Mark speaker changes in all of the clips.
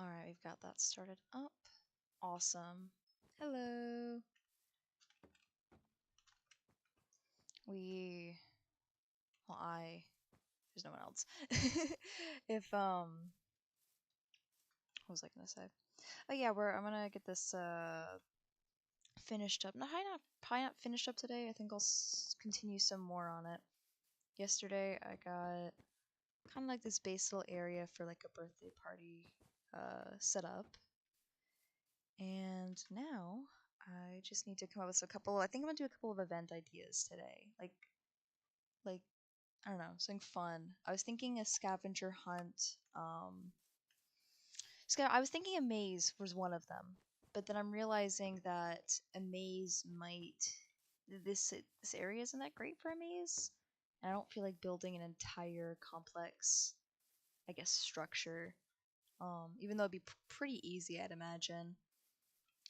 Speaker 1: Alright, we've got that started up. Awesome. Hello. There's no one else. If, what was I gonna say? Oh yeah, I'm gonna get this, finished up. No, probably not finished up today. I think I'll continue some more on it. Yesterday, I got kind of like this base little area for like a birthday party, set up. And now I just need to come up with I think I'm gonna do a couple of event ideas today. Like, I don't know, something fun. I was thinking a scavenger hunt. I was thinking a maze was one of them, but then I'm realizing that a maze this area isn't that great for a maze, and I don't feel like building an entire complex, I guess, structure. Even though it'd be pretty easy, I'd imagine.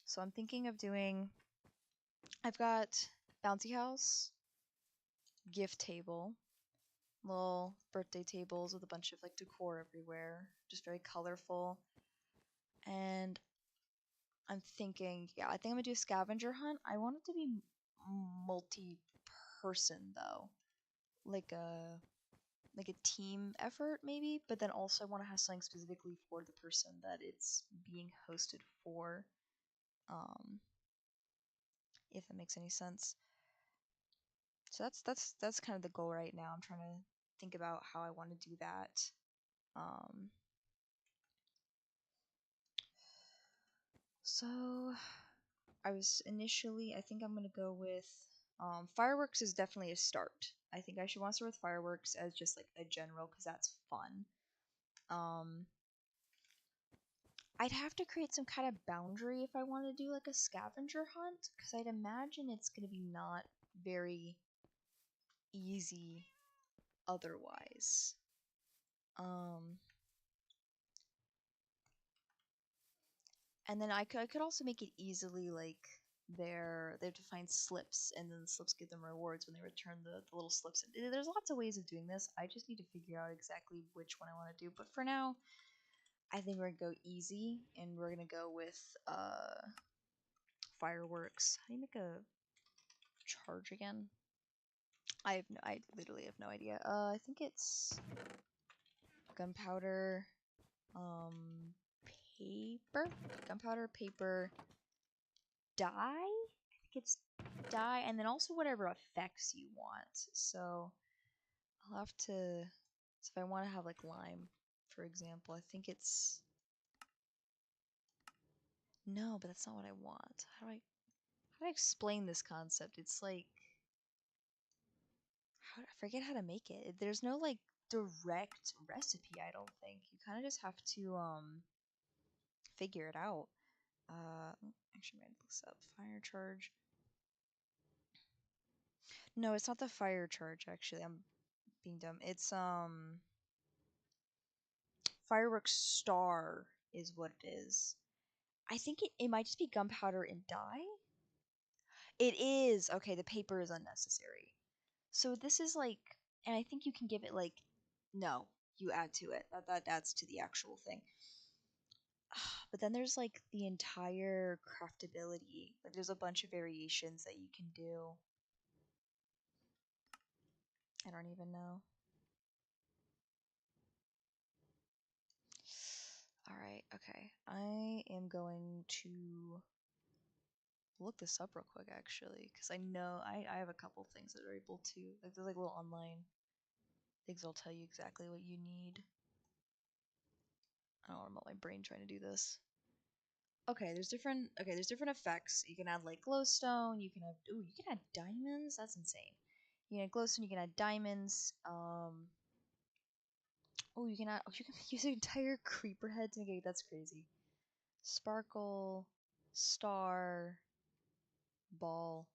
Speaker 1: So I'm thinking of doing. I've got bouncy house, gift table, little birthday tables with a bunch of like decor everywhere, just very colorful. And I'm thinking, yeah, I think I'm gonna do a scavenger hunt. I want it to be multi-person though, like a team effort maybe, but then also I want to have something specifically for the person that it's being hosted for. Um, if that makes any sense. So that's kind of the goal right now. I'm trying to think about how I want to do that. Um, so I think I'm gonna go with fireworks is definitely a start. I think I should want to start with fireworks as just like a general because that's fun. Um, I'd have to create some kind of boundary if I want to do like a scavenger hunt because I'd imagine it's gonna be not very easy otherwise. Um, and then I could also make it easily like they have to find slips and then the slips give them rewards when they return the little slips. There's lots of ways of doing this. I just need to figure out exactly which one I want to do. But for now, I think we're gonna go easy and we're gonna go with fireworks. How do you make a charge again? I literally have no idea. I think it's gunpowder, um, paper, gunpowder, paper, dye. I think it's dye, and then also whatever effects you want. So I'll have to. So if I want to have like lime, for example, I think it's no, but that's not what I want. How do I explain this concept? It's like I forget how to make it. There's no like direct recipe. I don't think you kind of just have to figure it out. Actually, I'm gonna look this up. Fire charge. No, it's not the fire charge. Actually, I'm being dumb. It's fireworks star is what it is. I think it might just be gunpowder and dye. It is okay. The paper is unnecessary. So this is like, and I think you can give it like, no, you add to it. That adds to the actual thing. But then there's like the entire craftability. Like there's a bunch of variations that you can do. I don't even know. Alright, okay. I am going to look this up real quick actually, because I know I have a couple things that are able to like there's like little online things that'll tell you exactly what you need. I don't want my brain trying to do this. There's different effects. You can add like glowstone, you can add diamonds, that's insane. You can add glowstone, you can add diamonds, you can use an entire creeper head to make it, that's crazy. Sparkle, star, ball,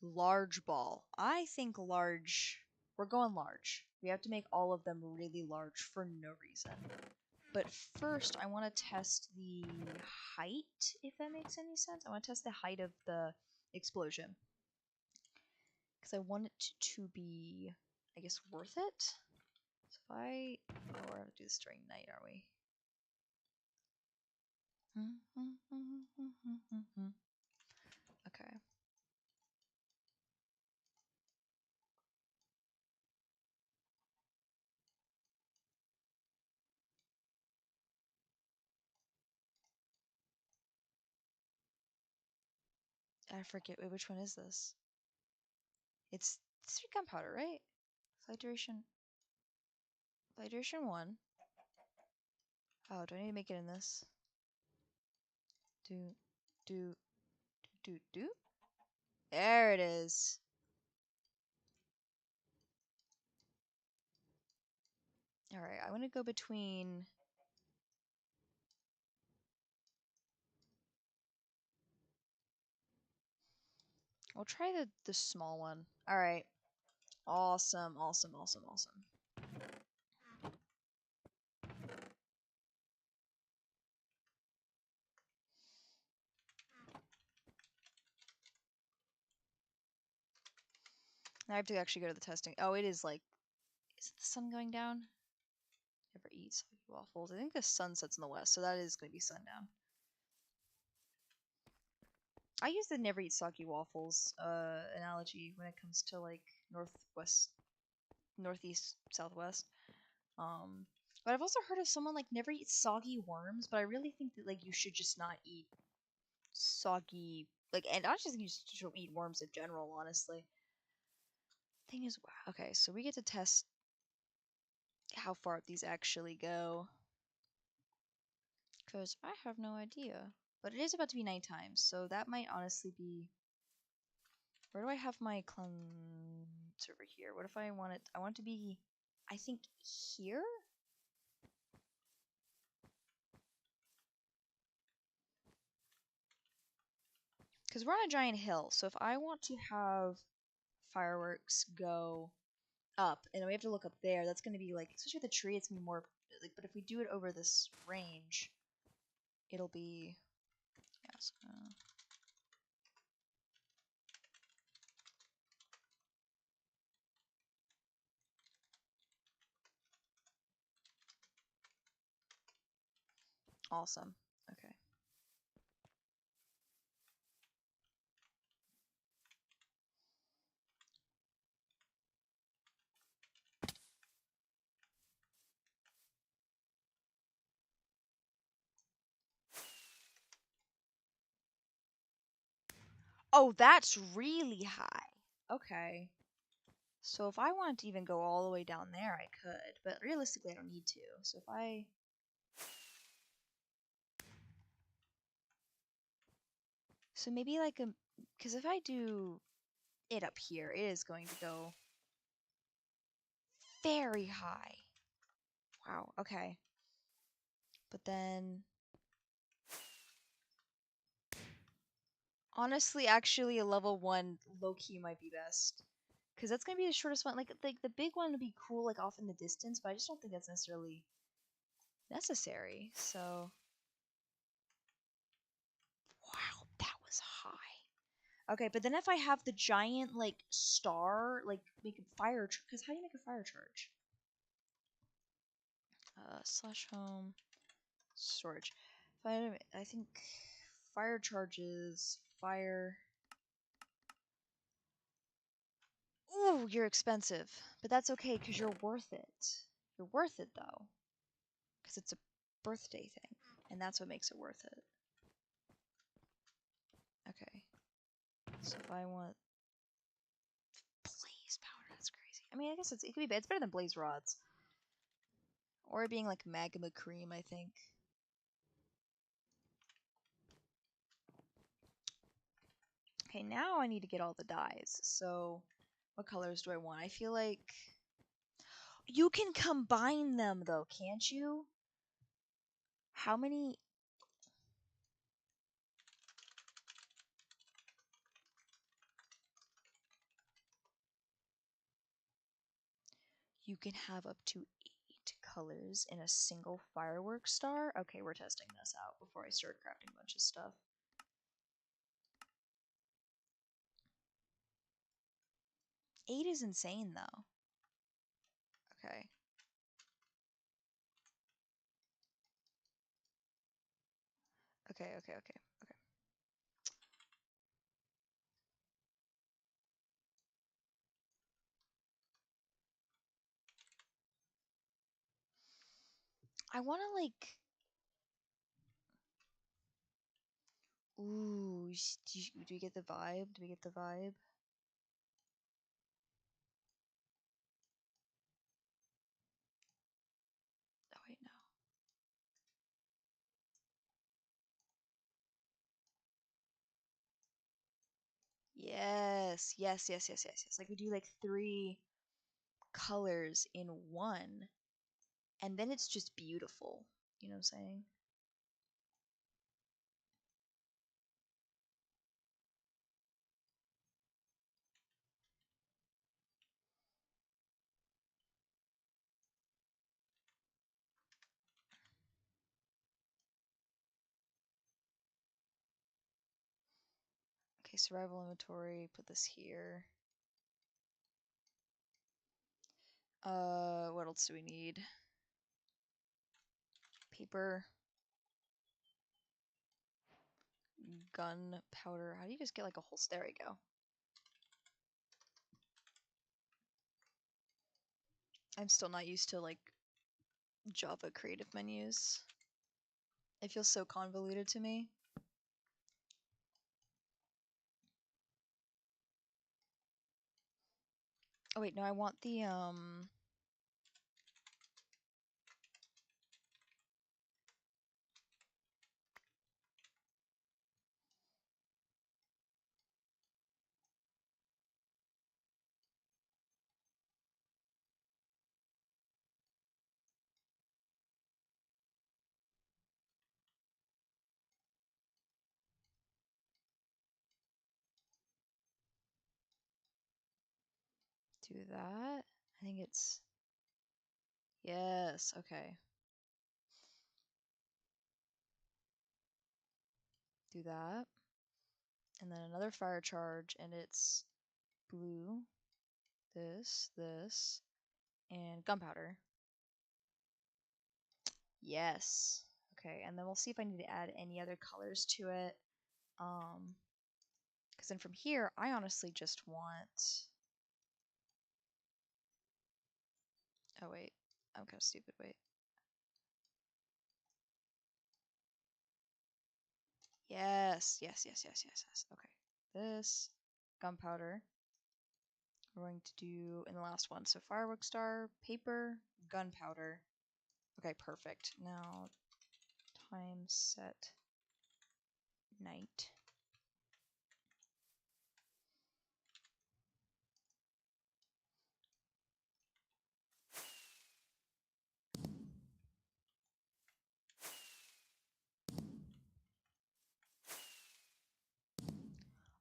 Speaker 1: large ball. I think large. We're going large. We have to make all of them really large for no reason. But first, I want to test the height, if that makes any sense. I want to test the height of the explosion. Because I want it to be, I guess, worth it. So if I... Oh, we're going to do this during night, are we? Okay. I forget. Wait, which one is this? It's 3 gunpowder, right? Flight duration. Flight duration 1. Oh, do I need to make it in this? Do, do, do. There it is. Alright, I want to go between... We'll try the small one. Alright. Awesome, awesome, awesome, awesome. Now I have to actually go to the testing. Oh, it is like... Is the sun going down? Never eat soggy waffles. I think the sun sets in the west, so that is going to be sundown. I use the never eat soggy waffles analogy when it comes to like northwest, northeast, southwest. But I've also heard of someone like never eat soggy worms, but I really think that like you should just not eat soggy like, and I just think you just don't eat worms in general, honestly. Thing is, wow, okay, so we get to test how far up these actually go. Because I have no idea. But it is about to be nighttime, so that might honestly be... Where do I have my cleanse over here? What if I want it... I want it to be, I think, here? Because we're on a giant hill, so if I want to have fireworks go up, and we have to look up there, that's going to be like, especially with the tree, it's going to be more... Like, but if we do it over this range, it'll be... Yeah, so, awesome. Okay. Oh, that's really high. Okay. So if I wanted to even go all the way down there, I could. But realistically, I don't need to. So if I... So maybe like a... Because if I do it up here, it is going to go very high. Wow, okay. But then... Honestly, actually, a level 1 low-key might be best. Because that's going to be the shortest one. Like the big one would be cool, like, off in the distance, but I just don't think that's necessarily necessary. So... Wow, that was high. Okay, but then if I have the giant, like, star, like, make a fire... Because how do you make a fire charge? Slash home storage. I think fire charges, fire... Ooh, you're expensive. But that's okay, because you're worth it. You're worth it, though. Because it's a birthday thing. And that's what makes it worth it. Okay. So if I want... Blaze powder, that's crazy. I mean, I guess it could be bad. It's better than blaze rods. Or it being like magma cream, I think. Okay, now I need to get all the dyes. So, what colors do I want? I feel like... You can combine them, though, can't you? How many... You can have up to 8 colors in a single fireworks star? Okay, we're testing this out before I start crafting a bunch of stuff. Eight is insane, though. Okay. Okay. I want to like. Ooh, do we get the vibe? Do we get the vibe? Oh wait, no. Yes. Like we do like 3 colors in one, and then it's just beautiful. You know what I'm saying? Okay, survival inventory, put this here. What else do we need? Paper. Gunpowder. How do you just get like a whole... There we go. I'm still not used to like Java creative menus. It feels so convoluted to me. Oh wait, no, I want the do that. I think it's... Yes, okay. Do that. And then another fire charge, and it's blue, this, and gunpowder. Yes. Okay, and then we'll see if I need to add any other colors to it. Because then from here, I honestly just want... Oh wait, I'm kind of stupid, wait. Yes. Okay, this, gunpowder. We're going to do in the last one, so firework star, paper, gunpowder. Okay, perfect. Now, time set night.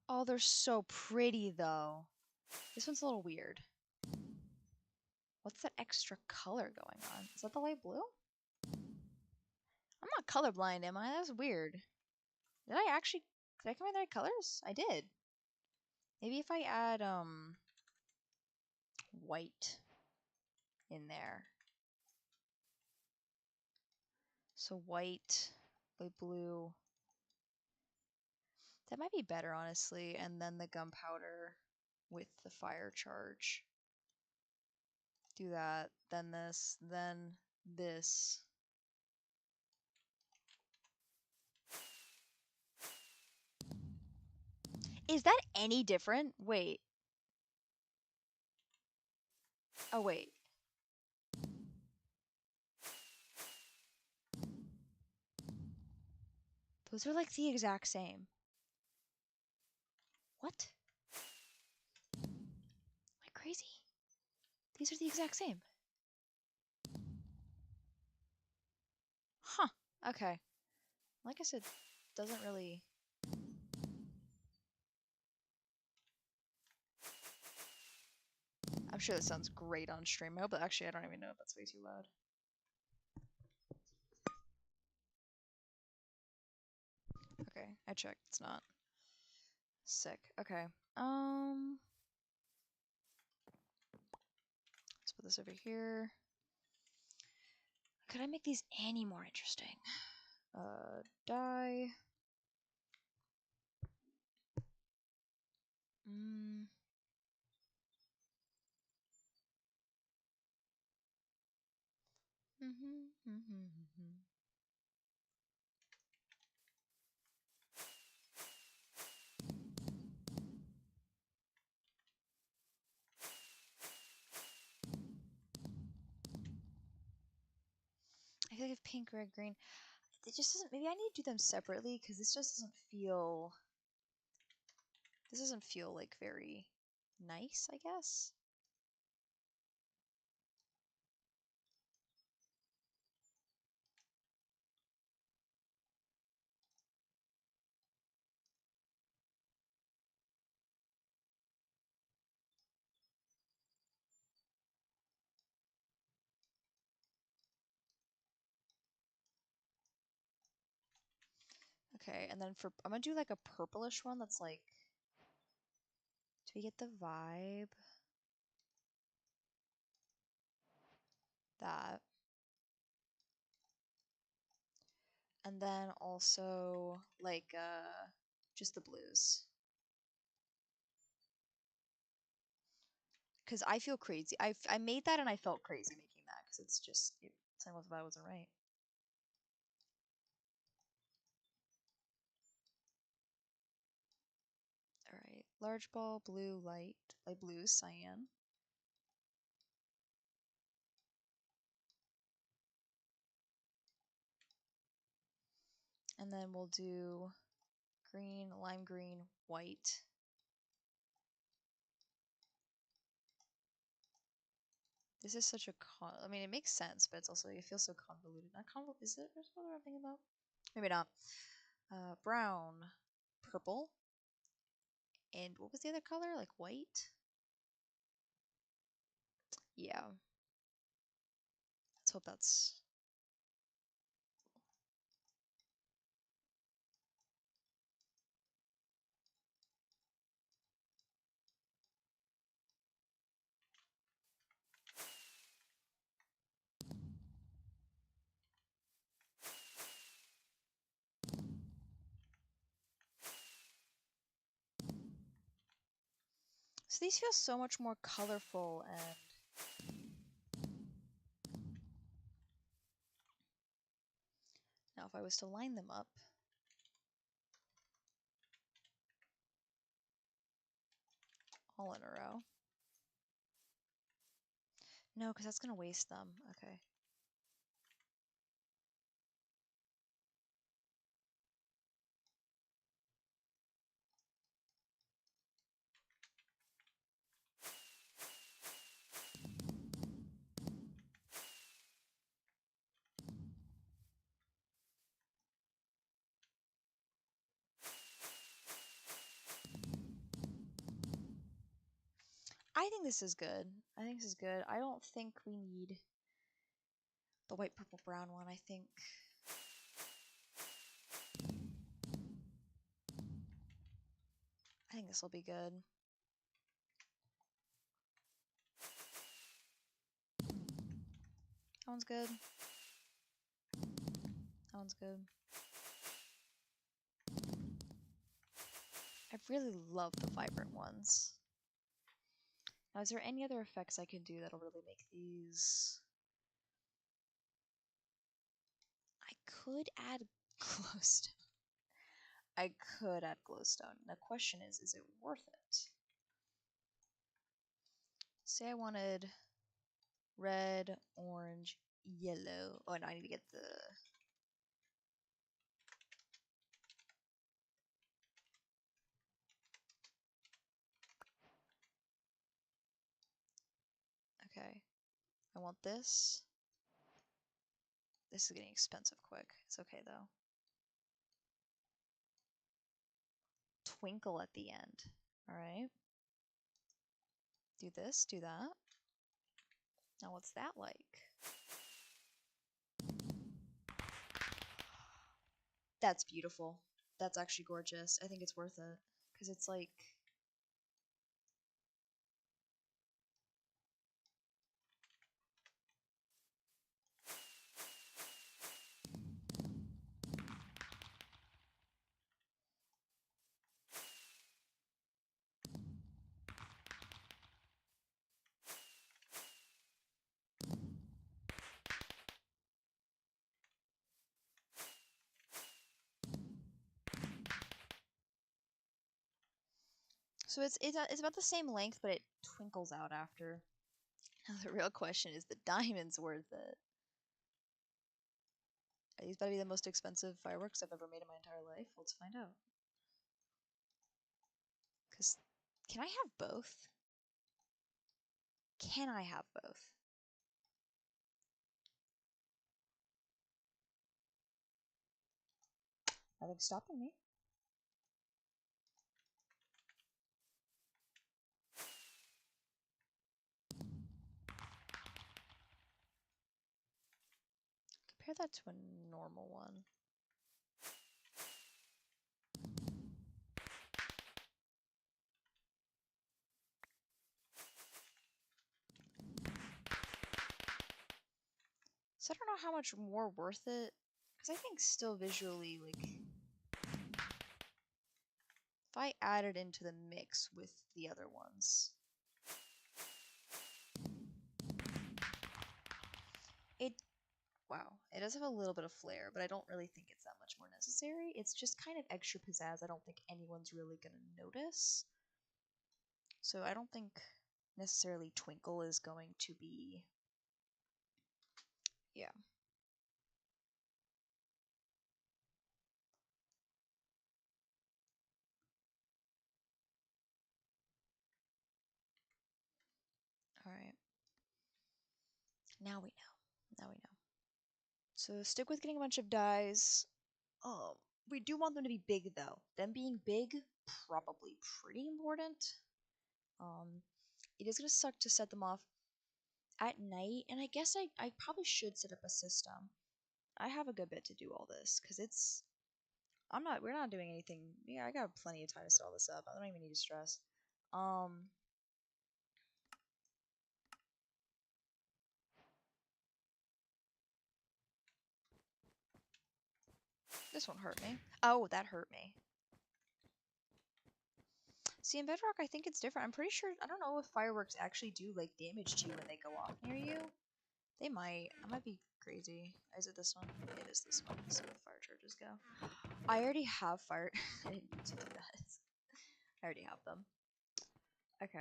Speaker 1: Oh, they're so pretty though. This one's a little weird. What's that extra color going on? Is that the light blue? I'm not colorblind, am I? That's weird. Did I combine the right colors? I did. Maybe if I add white in there. So white, light blue. That might be better, honestly. And then the gunpowder with the fire charge. Do that, then this, then this. Is that any different? Wait. Oh, wait. Those are like the exact same. What? Am I crazy? These are the exact same. Huh. Okay. Like I said, doesn't really... I'm sure that sounds great on stream, but actually I don't even know if that's way too loud. Okay, I checked. It's not. Sick. Okay. Let's put this over here. Could I make these any more interesting? Die. I feel like if pink, red, green, it just doesn't. Maybe I need to do them separately because this just doesn't feel. This doesn't feel like very nice, I guess. Okay, and then for I'm gonna do like a purplish one that's like. Do we get the vibe? That. And then also like just the blues. Because I feel crazy. I made that and I felt crazy making that because it's just saying what the vibe wasn't right. All right, large ball, blue, light blue, cyan. And then we'll do green, lime green, white. This is such a I mean, it makes sense, but it's also it feels so convoluted. Not convoluted. Is it? What I'm thinking about? Maybe not. Brown, purple, and what was the other color? Like white. Yeah. Let's hope that's. So these feel so much more colorful and. Now, if I was to line them up, all in a row. No, because that's going to waste them. Okay. I think this is good. I think this is good. I don't think we need the white, purple, brown one. I think this will be good. That one's good. That one's good. I really love the vibrant ones. Now, is there any other effects I can do that'll really make these? I could add glowstone. I could add glowstone. The question is it worth it? Say I wanted red, orange, yellow. Oh, no, I need to get the. Okay. I want this. This is getting expensive quick. It's okay though. Twinkle at the end. Alright. Do this, do that. Now what's that like? That's beautiful. That's actually gorgeous. I think it's worth it. Because it's like So it's about the same length, but it twinkles out after. Now the real question is, the diamond's worth it? These better be the most expensive fireworks I've ever made in my entire life. Let's find out. Cause can I have both? Can I have both? Nothing's stopping me. Compare that to a normal one. So I don't know how much more worth it, because I think still visually, like, if I add it into the mix with the other ones, it, wow, it does have a little bit of flair, but I don't really think it's that much more necessary. It's just kind of extra pizzazz. I don't think anyone's really gonna notice. So I don't think necessarily twinkle is going to be, yeah. All right. Now we know. Now we know. So stick with getting a bunch of dies. Um, we do want them to be big though. Them being big, probably pretty important. Um, it is gonna suck to set them off at night, and I guess I probably should set up a system. I have a good bit to do all this, because we're not doing anything. Yeah, I got plenty of time to set all this up. I don't even need to stress. Um, this won't hurt me. Oh, that hurt me. See, in Bedrock, I think it's different. I'm pretty sure, I don't know if fireworks actually do, like, damage to you when they go off near you. They might. I might be crazy. Is it this one? Yeah, it is this one. Let's see where the fire charges go. I already have fire. I didn't need to do that. I already have them. Okay.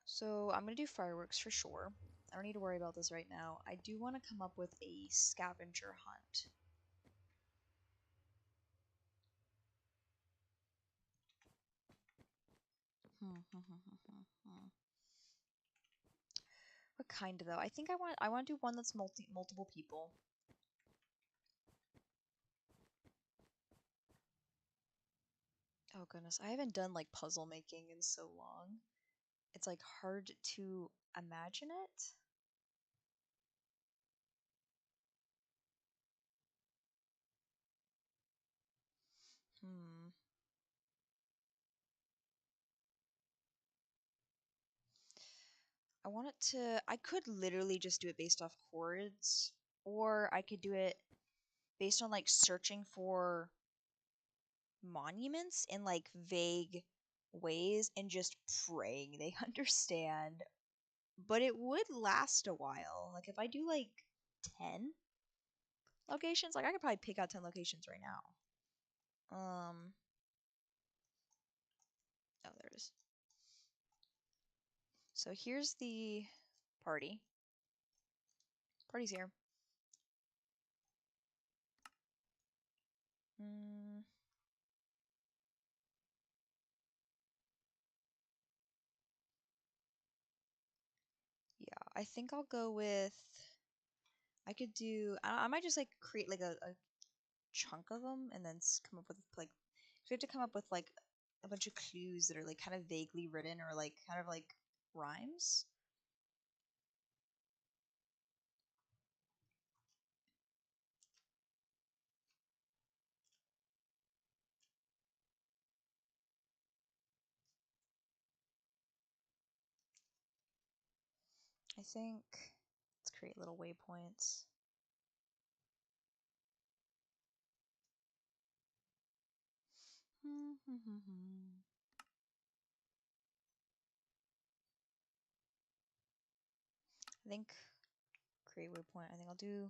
Speaker 1: So I'm gonna do fireworks for sure. I don't need to worry about this right now. I do want to come up with a scavenger hunt. What kind though? I think I want to do one that's multiple people. Oh goodness, I haven't done like puzzle making in so long. It's like hard to imagine it. Hmm. I want it to. I could literally just do it based off chords, or I could do it based on like searching for monuments in like vague ways and just praying they understand. But it would last a while. Like if I do like 10 locations, like I could probably pick out 10 locations right now. Oh, there it is. So here's the party. Party's here. Mm, yeah, I think I'll go with. I could do. I might just like create like a chunk of them and then come up with like. We have to come up with like a bunch of clues that are like kind of vaguely written or like kind of like rhymes. I think let's create little waypoints. I think create waypoint. I think I'll do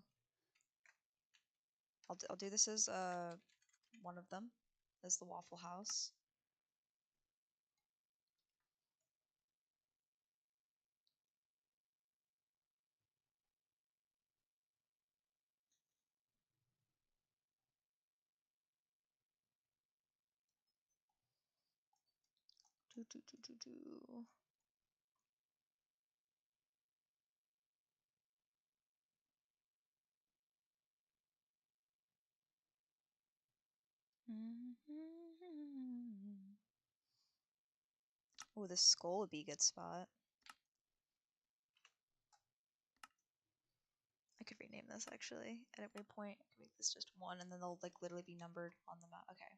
Speaker 1: I'll do this as one of them, as the Waffle House. Do, do, do, do, do. Oh, this skull would be a good spot. I could rename this actually. At every point, I could make this just one, and then they'll like literally be numbered on the map. Okay,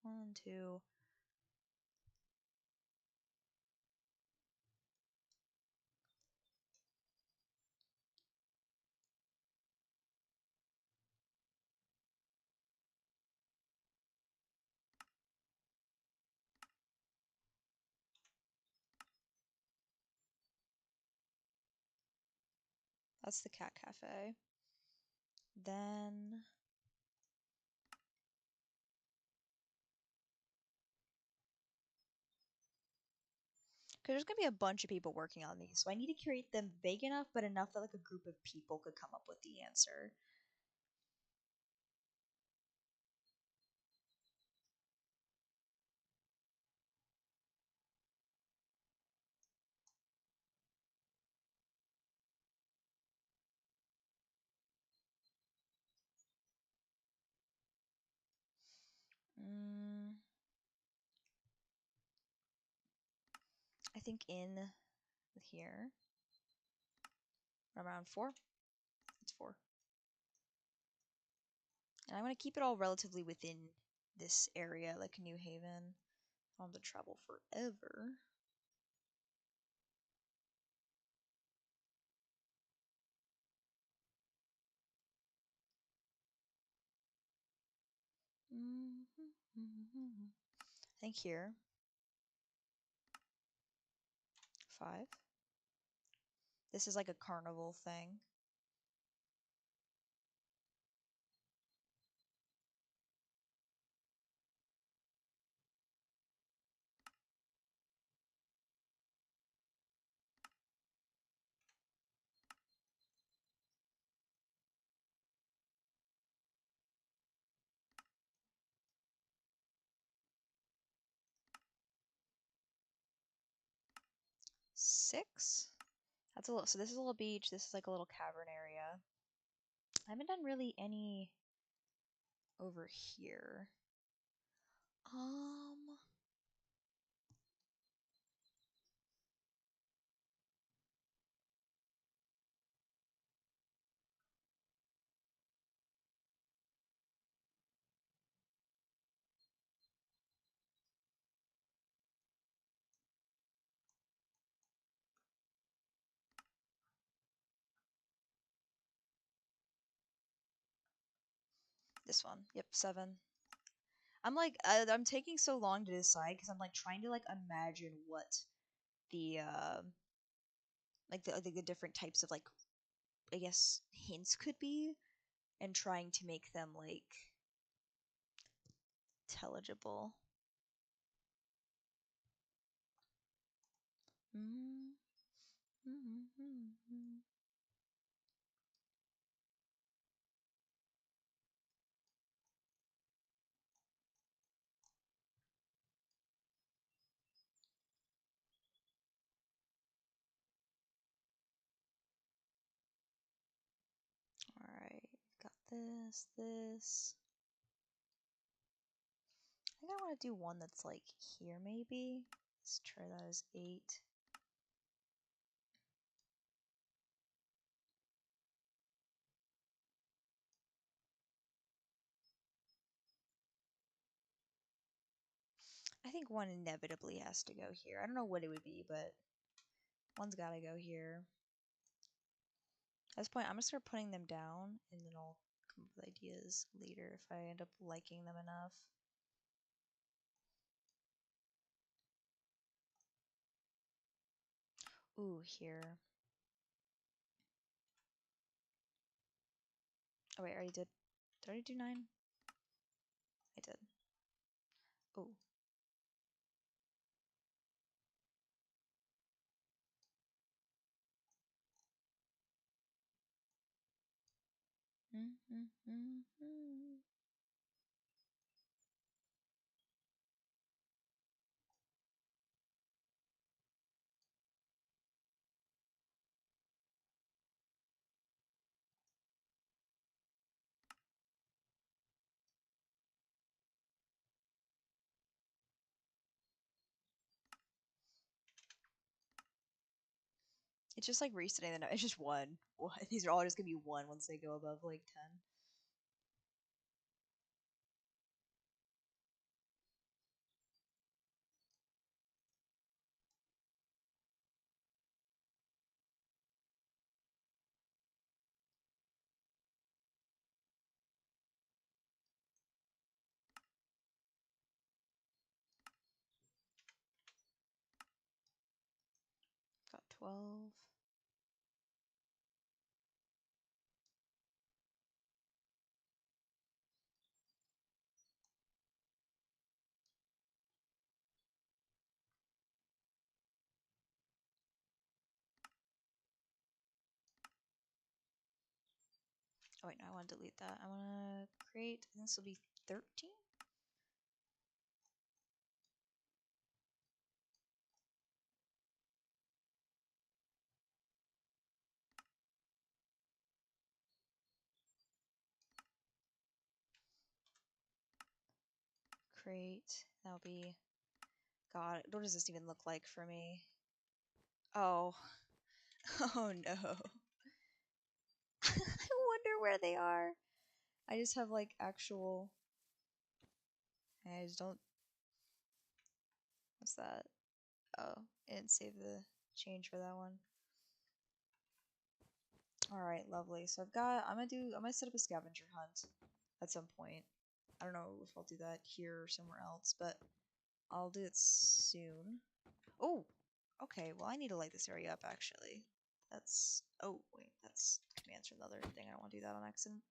Speaker 1: 1, 2. That's the cat cafe. Then because there's gonna be a bunch of people working on these, so I need to create them big enough, but enough that like a group of people could come up with the answer. Mm, I think in here around 4. It's 4, and I'm gonna keep it all relatively within this area, like New Haven. I don't have to travel forever. I think here 5. This is like a carnival thing. 6. That's a little. So this is a little beach. This is like a little cavern area. I haven't done really any over here. This one. Yep, 7. I'm like, I'm taking so long to decide because I'm like trying to like imagine what the like the different types of like I guess hints could be, and trying to make them like intelligible. Mm-hmm. All right, got this. I think I want to do one that's like here maybe. Let's try that as 8. I think one inevitably has to go here. I don't know what it would be, but one's gotta go here. At this point, I'm gonna start putting them down, and then I'll come up with ideas later if I end up liking them enough. Ooh, here. Oh wait, I already did Did I already do 9? I did. Oh. It's just like resetting the it's just 1. These are all just gonna be 1 once they go above like 10. Got 12. Oh wait, no, I want to delete that. I want to create, and this will be 13? Create, that'll be, God, what does this even look like for me? Oh, oh no. I wonder where they are. I just have like actual, I just don't, what's that? Oh, I didn't save the change for that one. Alright, lovely. So I'm gonna set up a scavenger hunt at some point. I don't know if I'll do that here or somewhere else, but I'll do it soon. Oh, okay. Well, I need to light this area up actually. That's, oh wait, that's commands for the other thing. I don't want to do that on accident.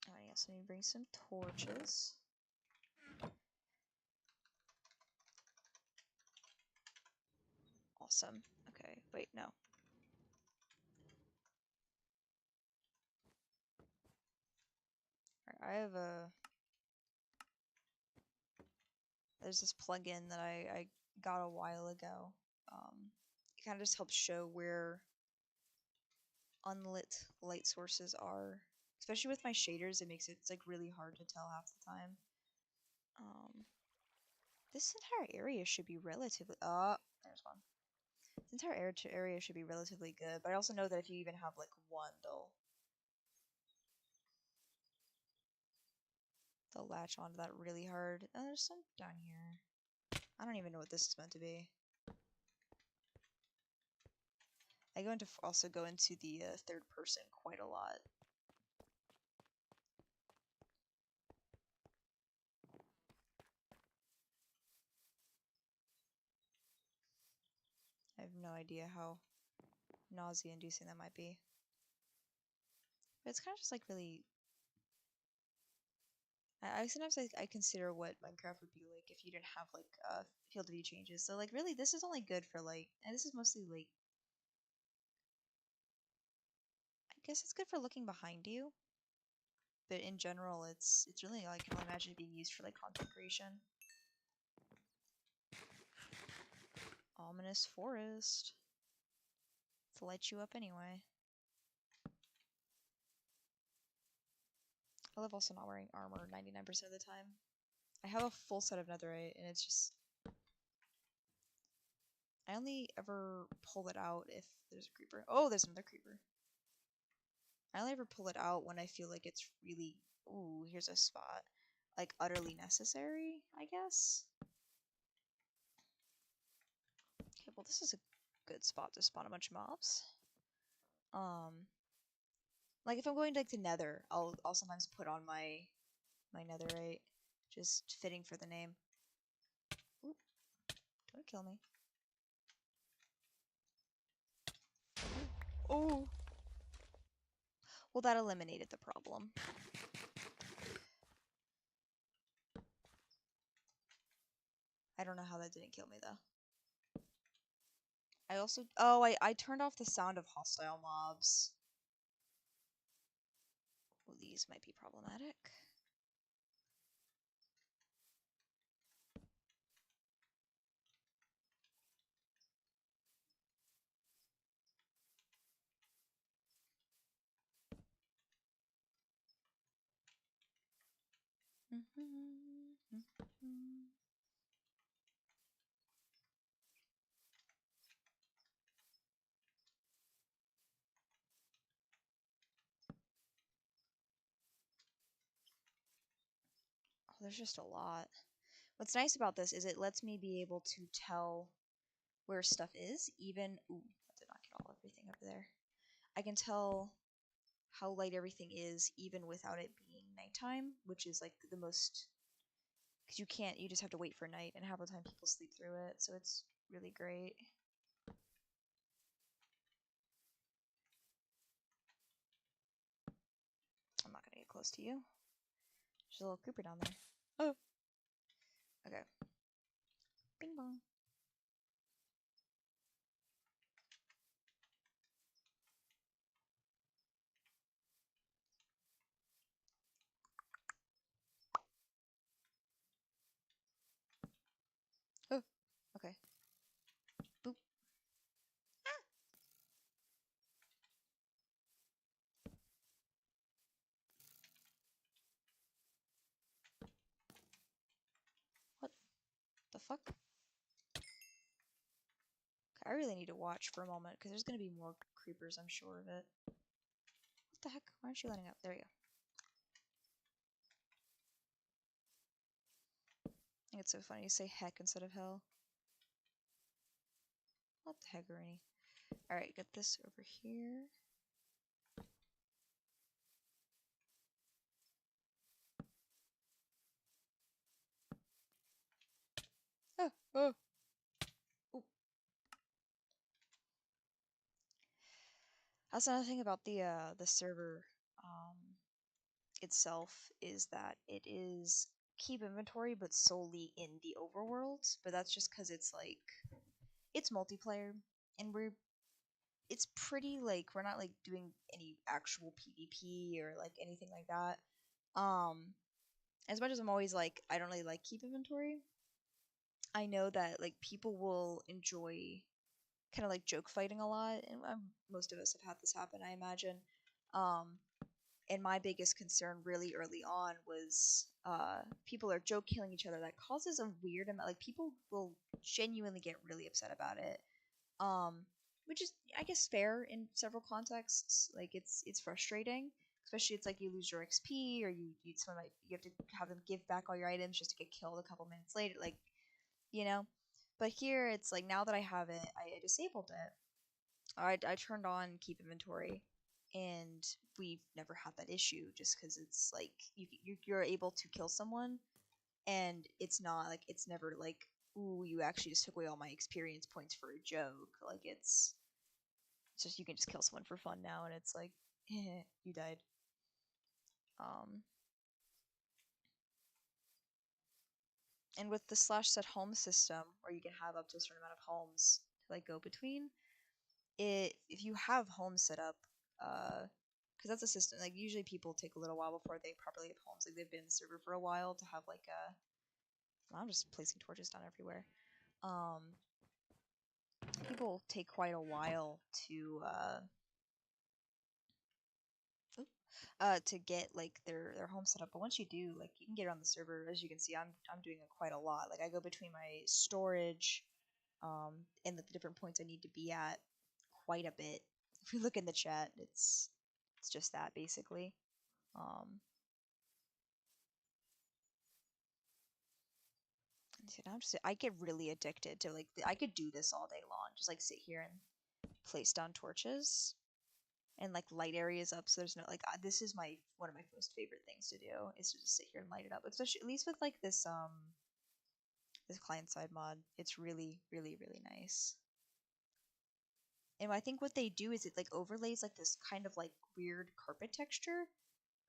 Speaker 1: Alright, yes, I need to bring some torches. Awesome. Okay, wait, no. Alright, I have a... There's this plugin that I got a while ago. It kind of just helps show where unlit light sources are. Especially with my shaders, it's like really hard to tell half the time. This entire area should be relatively... there's one. This entire area should be relatively good, but I also know that if you even have like one, they'll latch onto that really hard. Oh, there's some down here. I don't even know what this is meant to be. I also go into the third person quite a lot. I have no idea how nausea-inducing that might be. But it's kind of just like really... I sometimes I consider what Minecraft would be like if you didn't have like field of view changes. So like really this is only good for like, and this is mostly like, I guess it's good for looking behind you. But in general it's really like, I can only imagine it being used for like content creation. Ominous forest. To light you up anyway. I love also not wearing armor 99% of the time. I have a full set of netherite and it's just... I only ever pull it out if there's a creeper. Oh, there's another creeper. I only ever pull it out when I feel like it's really... Ooh, here's a spot. Like, utterly necessary, I guess? Okay, well this is a good spot to spawn a bunch of mobs. Like if I'm going to like the nether, I'll sometimes put on my netherite. Just fitting for the name. Ooh, don't kill me. Oh. Well, that eliminated the problem. I don't know how that didn't kill me though. I also I turned off the sound of hostile mobs. Well, these might be problematic. Oh, there's just a lot. What's nice about this is it lets me be able to tell where stuff is, even... Ooh, that did not get all everything up there. I can tell how light everything is even without it being nighttime, which is like the most... Because you just have to wait for night, and half the time people sleep through it, so it's really great. I'm not gonna get close to you. There's a little creeper down there. Oh! Okay. Bing bong. Oh! Okay. Boop. Ah! What the fuck? I really need to watch for a moment, because there's gonna be more creepers, I'm sure of it. What the heck? Why aren't you letting up? There you go. I think it's so funny to say heck instead of hell. What the heck, Ernie? Alright, get this over here. Oh! Oh! Ooh. That's another thing about the server itself, is that it is keep inventory but solely in the overworld, but that's just because it's like it's multiplayer, and it's pretty like we're not like doing any actual PvP or like anything like that. As much as I'm always like I don't really like keep inventory, I know that like people will enjoy kind of like joke fighting a lot, and most of us have had this happen, I imagine. Um, and my biggest concern really early on was people are joke killing each other. That causes a weird amount. Like people will genuinely get really upset about it, um, which is I guess fair in several contexts. Like it's frustrating, especially it's like you lose your XP, or you have to have them give back all your items just to get killed a couple minutes later. Like you know. But here it's like now that I have it, I disabled it. I turned on keep inventory, and we've never had that issue just because it's like you're able to kill someone, and it's never like ooh you actually just took away all my experience points for a joke. Like it's just you can just kill someone for fun now, and it's like you died. Um, and with the slash set home system, where you can have up to a certain amount of homes to like go between, if you have homes set up, because that's a system. Like usually people take a little while before they properly have homes. Like they've been in the server for a while to have like a. Well, I'm just placing torches down everywhere. Um, people take quite a while to get like their home set up. But once you do, like you can get on the server. As you can see, I'm doing it quite a lot. Like I go between my storage, and the different points I need to be at quite a bit. If you look in the chat, it's just that basically. Um, I get really addicted to like I could do this all day long. Just like sit here and place down torches and like light areas up. So there's no like this is my one of my most favorite things to do is to just sit here and light it up. Especially at least with like this client side mod. It's really really really nice. And I think what they do is it like overlays like this kind of like weird carpet texture,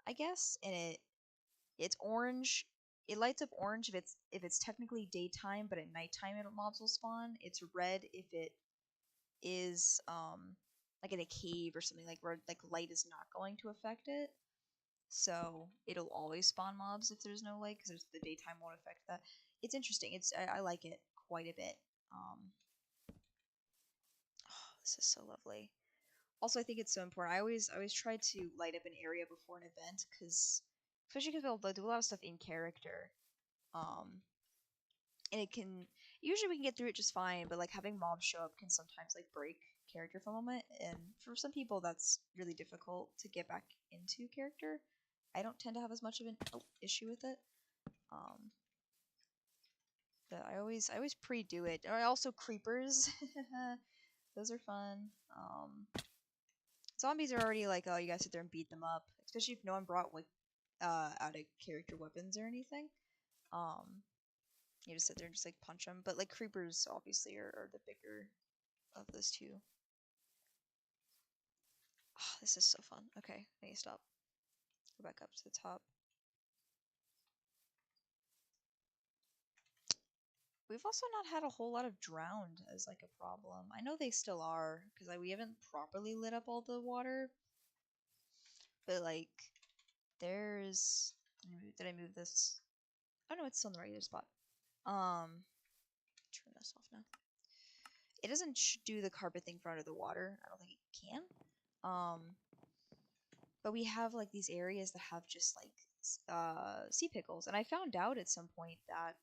Speaker 1: I guess, and it's orange. It lights up orange if it's technically daytime, but at nighttime it mobs will spawn. It's red if it is like in a cave or something like where like light is not going to affect it. So it'll always spawn mobs if there's no light because the daytime won't affect that. It's interesting. I like it quite a bit. Oh, this is so lovely. Also, I think it's so important. I always try to light up an area before an event because especially because we'll do a lot of stuff in character. Um, and it can usually we can get through it just fine, but like having mobs show up can sometimes like break character for a moment, and for some people that's really difficult to get back into character. I don't tend to have as much of an issue with it. Um, but I always pre-do it. Or also creepers. Those are fun. Zombies are already like, oh, you gotta sit there and beat them up, especially if no one brought like out of character weapons or anything. Um, you just sit there and just like punch them. But like creepers obviously are the bigger of those two. Oh, this is so fun. Okay, I need to stop. Go back up to the top. We've also not had a whole lot of drowned as like a problem. I know they still are because we haven't properly lit up all the water, but like there's. Did I move this? Oh no, it's still in the regular spot. Turn this off now. It doesn't do the carpet thing for under the water. I don't think it can. Um, but we have like these areas that have just like sea pickles, and I found out at some point that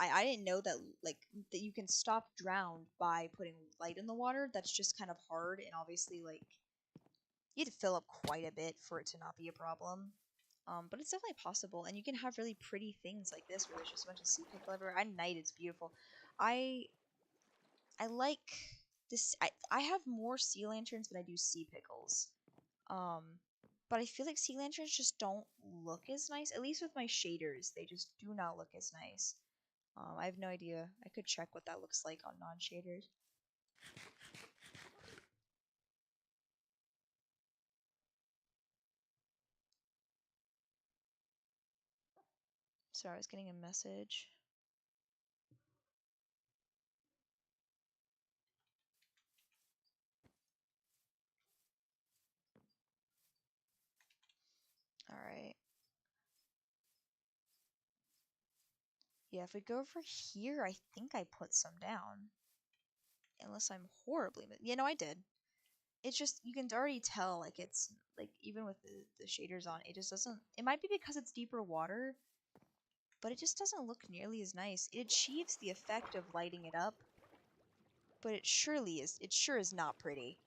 Speaker 1: I didn't know that like that you can stop drown by putting light in the water. That's just kind of hard, and obviously like you have to fill up quite a bit for it to not be a problem. But it's definitely possible, and you can have really pretty things like this where there's just a bunch of sea pickle everywhere. At night, it's beautiful. I I like this. I have more sea lanterns than I do sea pickles. Um, but I feel like sea lanterns just don't look as nice. At least with my shaders, they just do not look as nice. I have no idea. I could check what that looks like on non-shaders. Sorry, I was getting a message. All right. Yeah, if we go over here, I think I put some down. Unless I'm horribly... I did. It's just, you can already tell, like, it's, like, even with the shaders on, it just doesn't... It might be because it's deeper water, but it just doesn't look nearly as nice. It achieves the effect of lighting it up, but it sure is not pretty.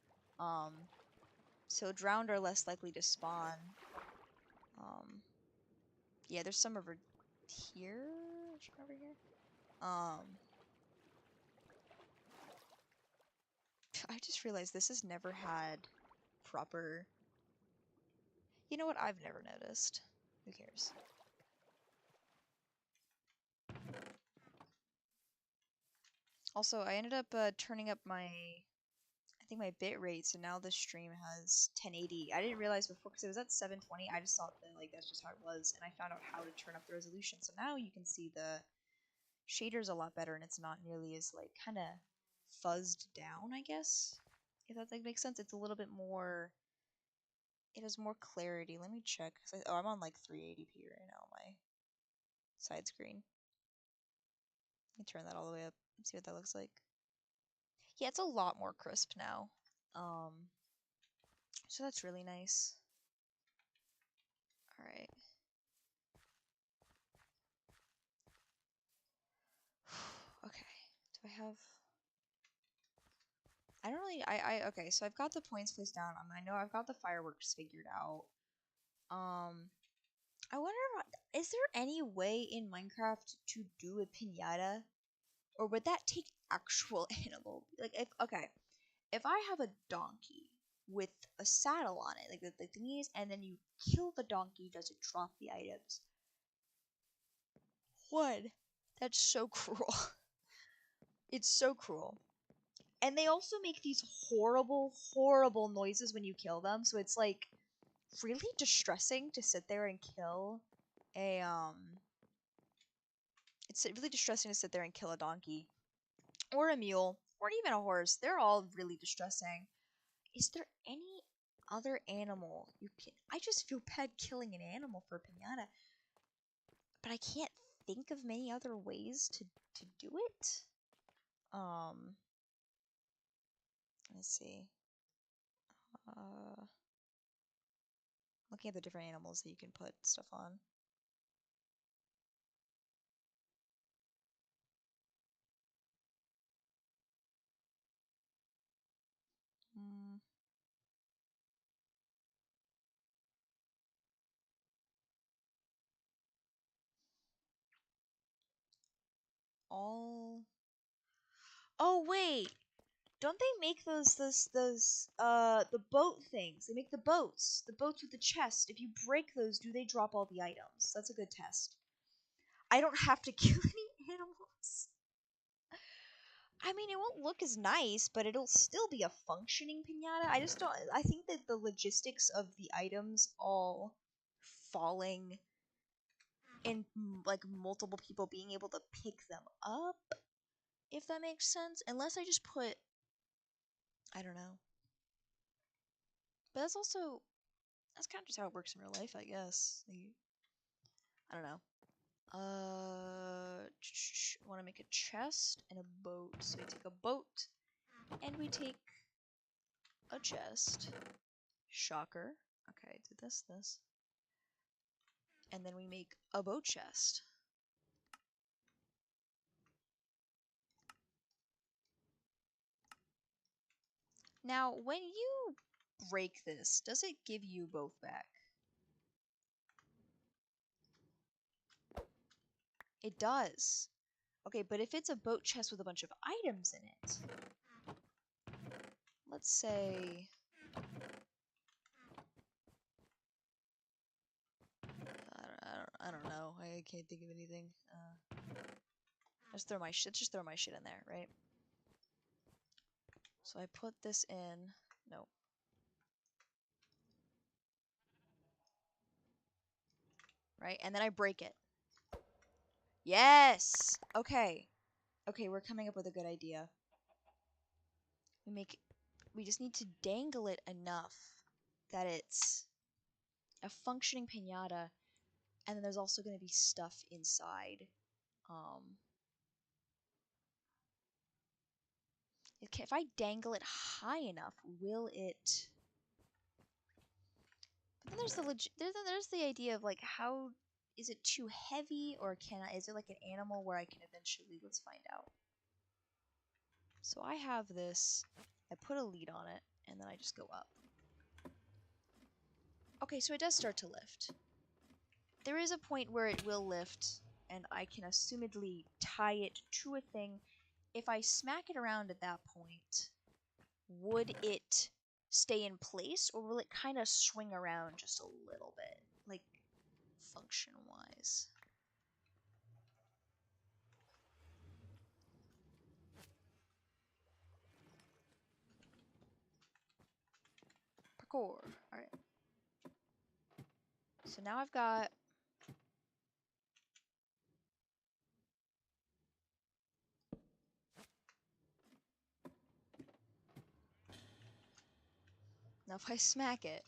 Speaker 1: So drowned are less likely to spawn. Yeah, there's some over here. Over here. I just realized this has never had proper. You know what? I've never noticed. Who cares? Also, I ended up turning up I think my bit rate, so now the stream has 1080. I didn't realize before because it was at 720. I just thought that like that's just how it was, and I found out how to turn up the resolution. So now you can see the shaders a lot better, and it's not nearly as like kind of fuzzed down, I guess. If that like makes sense, it's a little bit more. It has more clarity. Let me check. I'm on like 380p right now on my side screen. Let me turn that all the way up and see what that looks like. Yeah, it's a lot more crisp now. So that's really nice. All right. Okay. Do I have? I don't really. Okay. So I've got the points placed down. I know I've got the fireworks figured out. I wonder, is there any way in Minecraft to do a pinata, or would that take actual animal? Like, if I have a donkey with a saddle on it, like the thingies, and then you kill the donkey, does it drop the items? One, that's so cruel. It's so cruel. And they also make these horrible, horrible noises when you kill them. So it's like really distressing to sit there and kill a it's really distressing to sit there and kill a donkey or a mule or even a horse. They're all really distressing. Is there any other animal you can? I just feel bad killing an animal for a pinata, but I can't think of many other ways to do it. Let's see. Looking at the different animals that you can put stuff on. Hmm. All. Oh wait, don't they make those the boat things? They make the boats with the chest. If you break those, do they drop all the items? That's a good test. I don't have to kill any animals. I mean, it won't look as nice, but it'll still be a functioning piñata. I just don't. I think that the logistics of the items all falling and like multiple people being able to pick them up, if that makes sense. Unless I just put, I don't know. But that's kind of just how it works in real life, I guess. I don't know. Want to make a chest and a boat. So we take a boat and we take a chest. Shocker. Okay, do this. And then we make a boat chest. Now, when you break this, does it give you both back? It does. Okay, but if it's a boat chest with a bunch of items in it, let's say I don't know. I can't think of anything. Let's just throw my shit in there, right? So I put this in. No. Right, and then I break it. Yes. Okay. Okay, we're coming up with a good idea. We just need to dangle it enough that it's a functioning piñata, and then there's also going to be stuff inside. If I dangle it high enough, will it? But then there's the idea of like how is it too heavy or is it like an animal where I can eventually let's find out. So I have this. I put a lead on it, and then I just go up. Okay, so it does start to lift. There is a point where it will lift, and I can assumedly tie it to a thing. If I smack it around at that point, would it stay in place, or will it kind of swing around just a little bit, like function-wise? Parkour. Alright. So now I've got... Now if I smack it...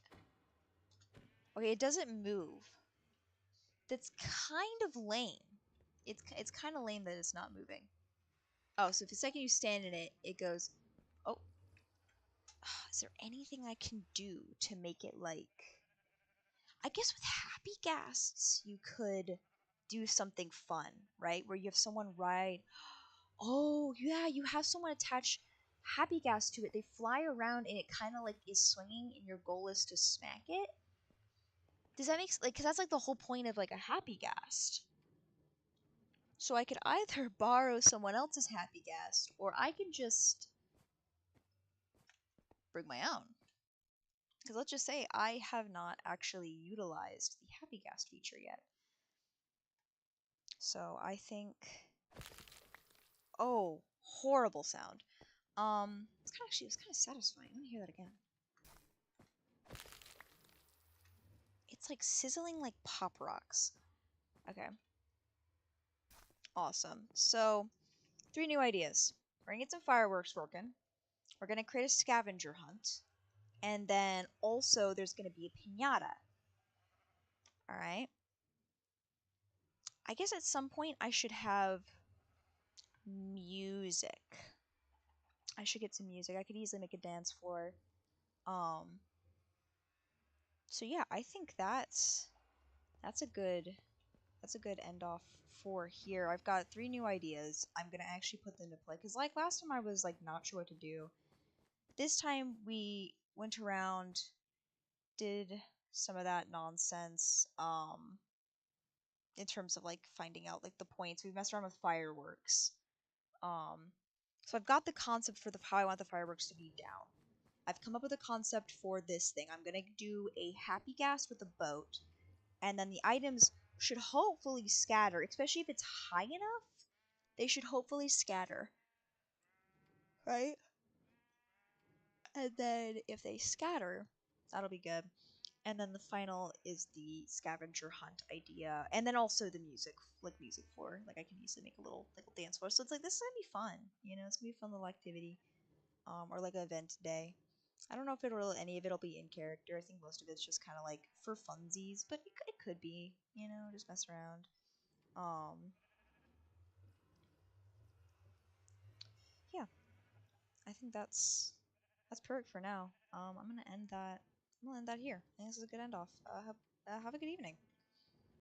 Speaker 1: Okay, it doesn't move. That's kind of lame. It's kind of lame that it's not moving. Oh, so if the second you stand in it, it goes... Oh. Is there anything I can do to make it like... I guess with happy guests, you could do something fun, right? Where you have someone ride. Oh, yeah, you have someone attach happy gas to it. They fly around and it kind of like is swinging, and your goal is to smack it. Does that make sense? Like, because that's like the whole point of like a happy gas. So I could either borrow someone else's happy gas, or I can just bring my own. Because let's just say I have not actually utilized the happy gas feature yet. So I think... Oh, horrible sound. It's kind of satisfying. Let me hear that again. It's like sizzling like pop rocks. Okay. Awesome. So, three new ideas. We're gonna get some fireworks working. We're gonna create a scavenger hunt. And then also there's gonna be a pinata. Alright. I guess at some point I should have music. I should get some music. I could easily make a dance floor. Um so yeah, I think that's a good end off for here. I've got three new ideas. I'm gonna actually put them to play because like last time I was like not sure what to do. This time we went around, did some of that nonsense. In terms of like finding out like the points, we messed around with fireworks. Um, so I've got the concept for the how I want the fireworks to be down. I've come up with a concept for this thing. I'm gonna do a happy gas with a boat, and then the items should hopefully scatter, especially if it's high enough. They should hopefully scatter, right? And then if they scatter, that'll be good. And then the final is the scavenger hunt idea, and then also the music, like music floor. Like I can easily make a little dance floor. So it's like this is gonna be fun. You know, it's gonna be a fun little activity, or like an event day. I don't know if any of it'll be in character. I think most of it's just kind of like for funsies, but it could be. You know, just mess around. Um, yeah, I think that's perfect for now. I'm gonna end that. I'm gonna end that here. I think this is a good end off. Have a good evening.